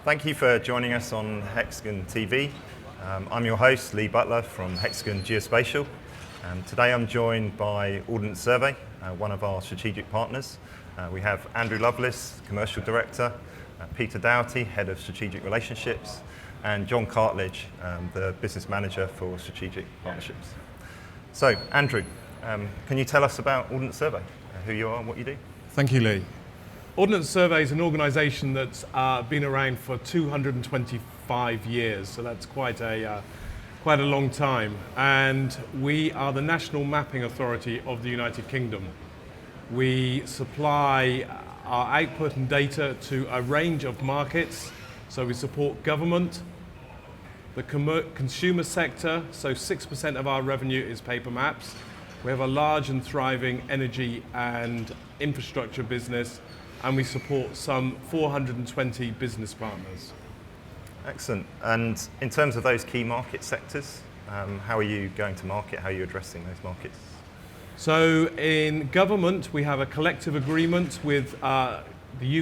Thank you for joining us on Hexagon TV. I'm your host, Lee Butler from Hexagon Geospatial. Today I'm joined by Ordnance Survey, one of our strategic partners. We have Andrew Loveless, Commercial Director, Peter Doughty, Head of Strategic Relationships, and John Cartledge, the Business Manager for Strategic Partnerships. So, Andrew, can you tell us about Ordnance Survey, who you are and what you do? Thank you, Lee. Ordnance Survey is an organisation that's been around for 225 years, so that's quite a long time. And we are the National Mapping Authority of the United Kingdom. We supply our output and data to a range of markets. So we support government, the consumer sector, so 6% of our revenue is paper maps. We have a large and thriving energy and infrastructure business, and we support some 420 business partners. Excellent. And in terms of those key market sectors, how are you going to market? How are you addressing those markets? So in government, we have a collective agreement with the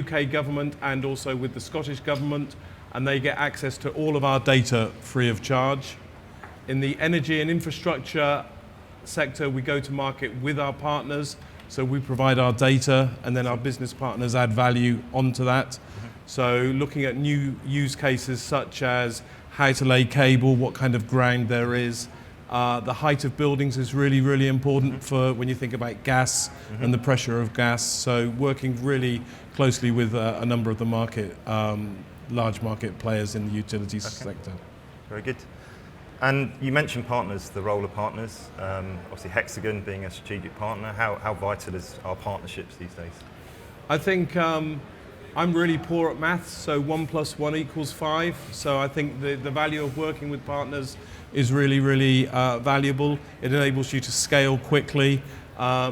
UK government and also with the Scottish government, and they get access to all of our data free of charge. In the energy and infrastructure sector, we go to market with our partners. So we provide our data and then our business partners add value onto that. Mm-hmm. So looking at new use cases such as how to lay cable, what kind of ground there is. The height of buildings is really, really important for when you think about gas and the pressure of gas. So working really closely with a number of the market, large market players in the utilities sector. Very good. And you mentioned partners, the role of partners. Obviously Hexagon being a strategic partner, how vital is our partnerships these days? I think I'm really poor at maths, so 1 + 1 = 5. So I think the value of working with partners is really, really valuable. It enables you to scale quickly.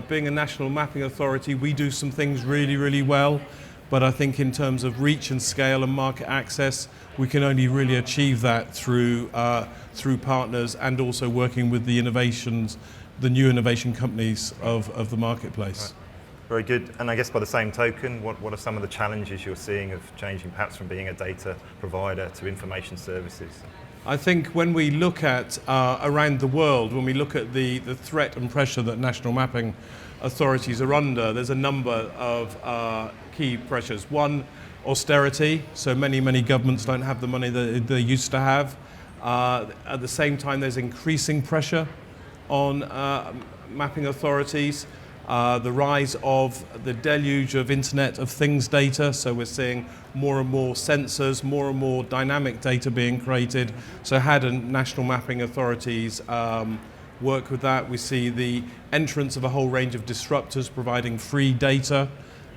Being a national mapping authority, we do some things really, really well. But I think in terms of reach and scale and market access, we can only really achieve that through partners and also working with the innovations, the new innovation companies of the marketplace. Right. Very good. And I guess by the same token, what are some of the challenges you're seeing of changing perhaps from being a data provider to information services? I think when we look at around the world, when we look at the threat and pressure that national mapping authorities are under, there's a number of key pressures. One, austerity. So many governments don't have the money that they used to have. At the same time, there's increasing pressure on mapping authorities. The rise of the deluge of Internet of Things data. So we're seeing more and more sensors, more and more dynamic data being created. So how do national mapping authorities work with that? We see the entrance of a whole range of disruptors providing free data.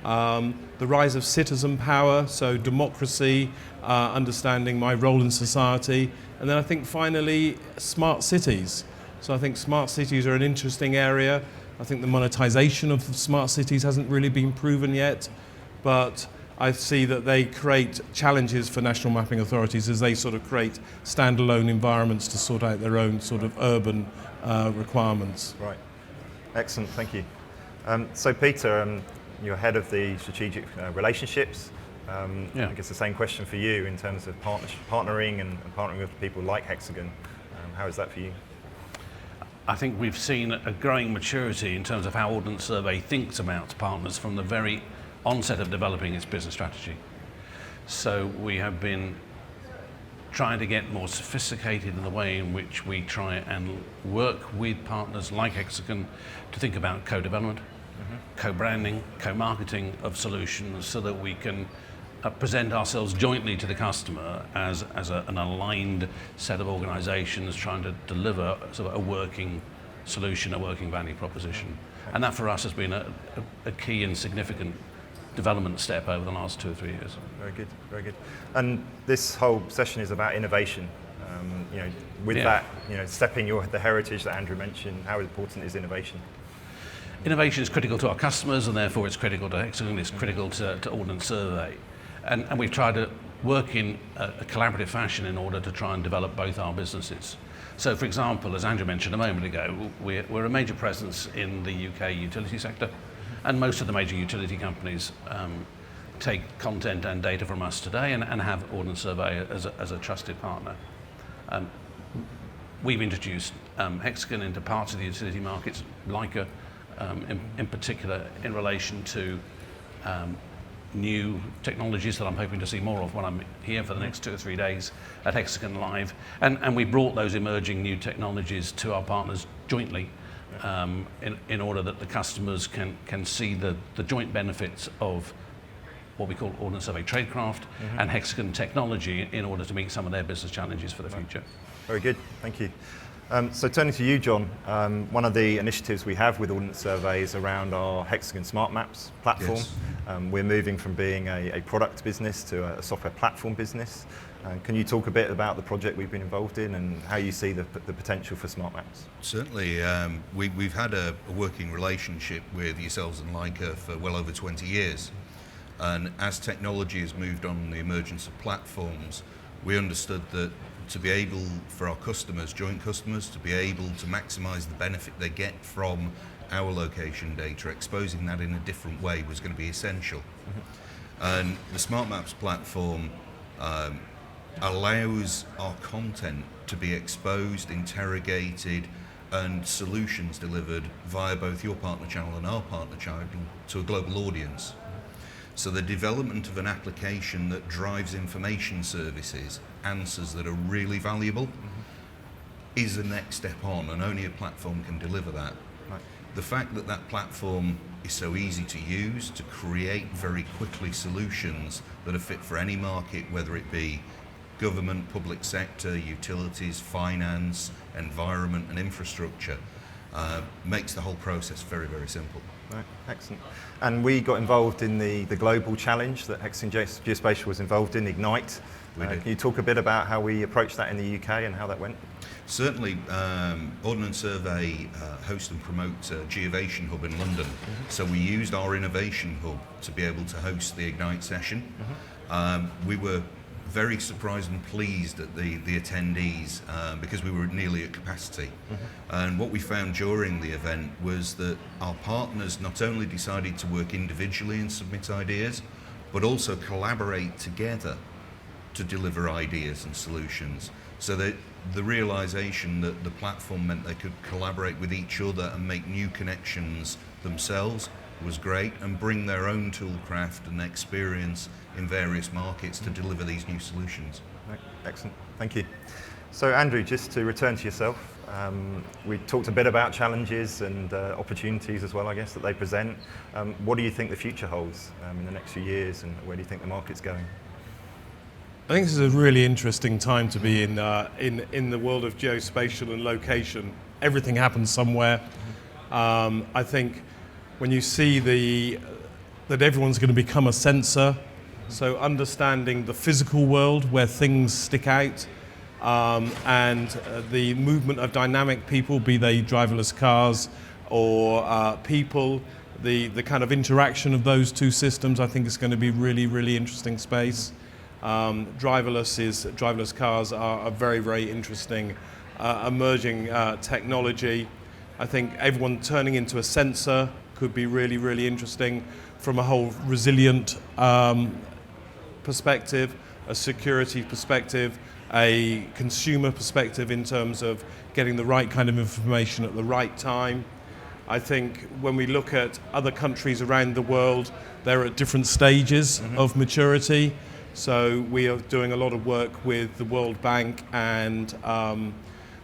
The rise of citizen power, so democracy, understanding my role in society. And then I think finally, smart cities. So I think smart cities are an interesting area. I think the monetization of smart cities hasn't really been proven yet, but I see that they create challenges for national mapping authorities as they sort of create standalone environments to sort out their own sort of urban requirements. Right. Excellent, thank you. So Peter, you're head of the strategic relationships. I guess the same question for you in terms of partnering and partnering with people like Hexagon. How is that for you? I think we've seen a growing maturity in terms of how Ordnance Survey thinks about partners from the very onset of developing its business strategy. So we have been trying to get more sophisticated in the way in which we try and work with partners like Hexagon to think about co-development, co-branding, co-marketing of solutions so that we can present ourselves jointly to the customer as an aligned set of organisations trying to deliver sort of a working solution, a working value proposition. And that for us has been a key and significant development step over the last 2 or 3 years. Very good, very good. And this whole session is about innovation. With that, stepping the heritage that Andrew mentioned, how important is innovation? Innovation is critical to our customers, and therefore it's critical to Hexagon, it's critical to Ordnance Survey. And we've tried to work in a collaborative fashion in order to try and develop both our businesses. So, for example, as Andrew mentioned a moment ago, we're a major presence in the UK utility sector, and most of the major utility companies take content and data from us today and have Ordnance Survey as a trusted partner. We've introduced Hexagon into parts of the utility markets, Leica in particular, in relation to new technologies that I'm hoping to see more of when I'm here for the next 2 or 3 days at Hexagon Live. And we brought those emerging new technologies to our partners jointly in order that the customers can see the joint benefits of what we call Ordnance Survey Tradecraft and Hexagon technology in order to meet some of their business challenges for the future. Very good, thank you. So turning to you, John, one of the initiatives we have with Ordnance Survey is around our Hexagon Smart Maps platform. Yes. We're moving from being a product business to a software platform business. Can you talk a bit about the project we've been involved in and how you see the potential for Smart Maps? Certainly. We've had a working relationship with yourselves and Leica for well over 20 years. And as technology has moved on, the emergence of platforms, we understood that to be able, for our customers, joint customers, to be able to maximise the benefit they get from our location data, exposing that in a different way was going to be essential. And the Smart Maps platform allows our content to be exposed, interrogated, and solutions delivered via both your partner channel and our partner channel to a global audience. So the development of an application that drives information services, answers that are really valuable, is the next step on, and only a platform can deliver that. Right. The fact that that platform is so easy to use, to create very quickly solutions that are fit for any market, whether it be government, public sector, utilities, finance, environment and infrastructure, makes the whole process very, very simple. Right, excellent. And we got involved in the global challenge that Hexagon Geospatial was involved in, Ignite. Can you talk a bit about how we approached that in the UK and how that went? Certainly. Ordnance Survey host and promote Geovation Hub in London. So we used our Innovation Hub to be able to host the Ignite session. We were very surprised and pleased at the attendees because we were nearly at capacity. And what we found during the event was that our partners not only decided to work individually and submit ideas, but also collaborate together to deliver ideas and solutions. So that the realization that the platform meant they could collaborate with each other and make new connections themselves was great, and bring their own toolcraft and experience in various markets to deliver these new solutions. Right. Excellent, thank you. So Andrew, just to return to yourself, we talked a bit about challenges and opportunities as well, I guess, that they present. What do you think the future holds in the next few years, and where do you think the market's going? I think this is a really interesting time to be in the world of geospatial and location. Everything happens somewhere. I think when you see that everyone's going to become a sensor, so understanding the physical world where things stick out, and the movement of dynamic people, be they driverless cars or people, the kind of interaction of those two systems, I think is going to be really, really interesting space. Driverless cars are a very, very interesting emerging technology. I think everyone turning into a sensor could be really, really interesting from a whole resilient perspective, a security perspective, a consumer perspective in terms of getting the right kind of information at the right time. I think when we look at other countries around the world, they're at different stages of maturity. So we are doing a lot of work with the World Bank and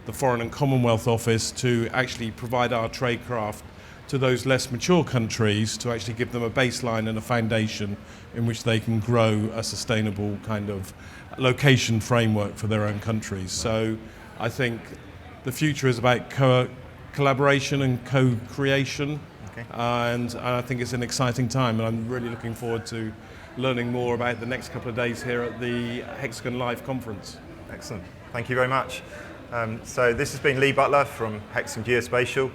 the Foreign and Commonwealth Office to actually provide our tradecraft to those less mature countries, to actually give them a baseline and a foundation in which they can grow a sustainable kind of location framework for their own countries. Right. So I think the future is about collaboration and co-creation. Okay. And I think it's an exciting time, and I'm really looking forward to learning more about the next couple of days here at the Hexagon Live conference. Excellent. Thank you very much. So this has been Lee Butler from Hexagon Geospatial.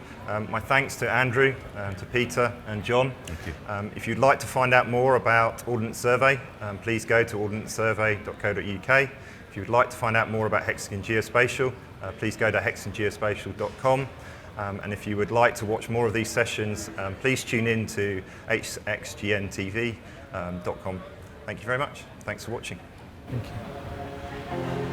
My thanks to Andrew, to Peter and John. Thank you. If you'd like to find out more about Ordnance Survey, please go to ordnancesurvey.co.uk. If you'd like to find out more about Hexagon Geospatial, please go to hexagongeospatial.com. And if you would like to watch more of these sessions, please tune in to hxgntv.com. Thank you very much. Thanks for watching. Thank you.